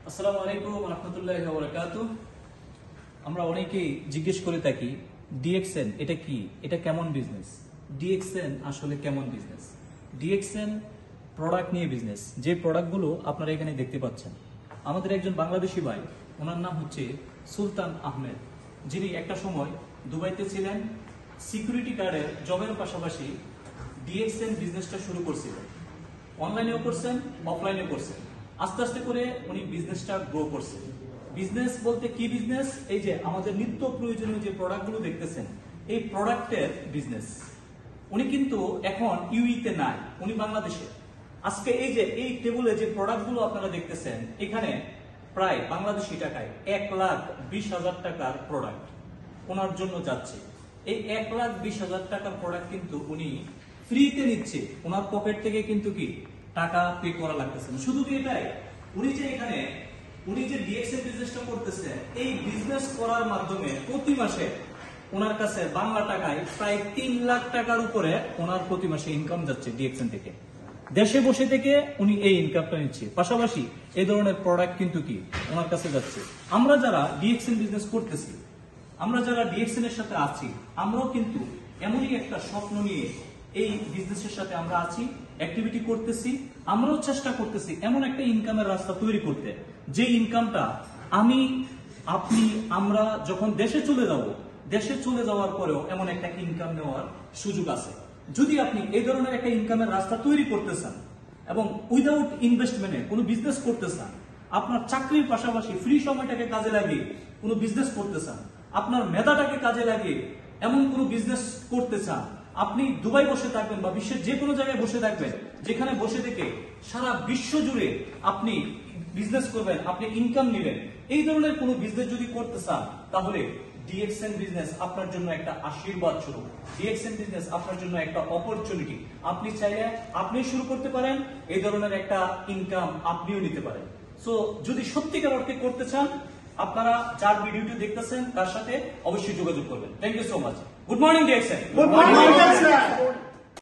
আসসালামু আলাইকুম ওয়া রাহমাতুল্লাহি ওয়া বারাকাতুহু। আমরা অনেকেই জিজ্ঞেস করে থাকি ডিএক্সএন এটা কি, এটা কেমন বিজনেস, ডিএক্সএন আসলে কেমন বিজনেস। ডিএক্সএন প্রোডাক্ট নিয়ে বিজনেস। যে প্রোডাক্টগুলো আপনারা এখানে দেখতে পাচ্ছেন, আমাদের একজন বাংলাদেশি ভাই, ওনার নাম হচ্ছে সুলতান আহমেদ, যিনি একটা সময় দুবাইতে ছিলেন, সিকিউরিটি গার্ডের জবের পাশাপাশি ডিএক্সএন বিজনেসটা শুরু করছিলেন। অনলাইনেও করছেন, অফলাইনেও করছেন। আস্তে আস্তে করে উনি বিজনেসটা গ্রো করছেন। বিজনেস বলতে কি বিজনেস? এই যে আমাদের নিত্য প্রয়োজনীয় যে প্রোডাক্টগুলো দেখতেছেন, এই প্রোডাক্টের বিজনেস। উনি কিন্তু এখন ইউইতে নাই, উনি বাংলাদেশে। আজকে এই যে এই টেবিলে যে প্রোডাক্টগুলো আপনারা দেখতেছেন, এখানে প্রায় বাংলাদেশি টাকায় 1,20,000 টাকার প্রোডাক্ট ওনার জন্য যাচ্ছে। এই 1,20,000 টাকার প্রোডাক্ট কিন্তু উনি ফ্রিতে নিচ্ছে, ওনার পকেট থেকে কিন্তু কি টাকা পে করা লাগতেছে না। শুধু কি এটাই, উনি যে এখানে উনি যে ডিএক্সএন বিজনেসটা করতেছে, এই বিজনেস করার মাধ্যমে প্রতি মাসে ওনার কাছে বাংলা টাকায় প্রায় 3 লাখ টাকার উপরে ওনার প্রতি মাসে ইনকাম যাচ্ছে ডিএক্সএন থেকে। দেশে বসে থেকে উনি এই ইনকামটা নিচ্ছে, পাশাপাশি এই ধরনের প্রোডাক্ট কিন্তু কি ওনার কাছে যাচ্ছে। আমরা যারা ডিএক্সএন বিজনেস করতেছি, আমরা যারা ডিএক্সএন এর সাথে আছি, আমরাও কিন্তু এমনই একটা স্বপ্ন নিয়ে এই বিজনেসের সাথে আমরা আছি, অ্যাক্টিভিটি করতেছি। আমরাও চেষ্টা করতেছি এমন একটা ইনকামের রাস্তা তৈরি করতে, যে ইনকামটা আমি, আপনি, আমরা যখন দেশে চলে যাব, দেশে চলে যাওয়ার পরেও এমন একটা ইনকাম নেওয়ার সুযোগ আছে। যদি আপনি এই ধরনের একটা ইনকামের রাস্তা তৈরি করতে চান এবং উইদাউট ইনভেস্টমেন্টে কোনো বিজনেস করতে চান, আপনার চাকরির পাশাপাশি ফ্রি সময়টাকে কাজে লাগিয়ে কোনো বিজনেস করতে চান, আপনার মেধাটাকে কাজে লাগিয়ে এমন কোনো বিজনেস করতে চান, আপনি দুবাই বসে থাকবেন বা বিশ্বের যে কোনো জায়গায় বসে থাকবেন, যেখানে বসে থেকে সারা বিশ্ব জুড়ে আপনি বিজনেস করবেন, আপনি ইনকাম নেবেন, এই ধরনের কোনো বিজনেস যদি করতে চান, তাহলে ডিএক্সএন বিজনেস আপনার জন্য একটা আশীর্বাদ স্বরূপ। ডিএক্সএন বিজনেস আপনার জন্য একটা অপরচুনিটি। আপনি চাইলে আপনি শুরু করতে পারেন, এই ধরনের একটা ইনকাম আপনিও নিতে পারেন। সো যদি সত্যিকার অর্থে করতে চান, আপনারা যার ভিডিওটি দেখতেছেন তার সাথে অবশ্যই যোগাযোগ করবেন। Thank you so much. Good morning DXN. Good morning, sir.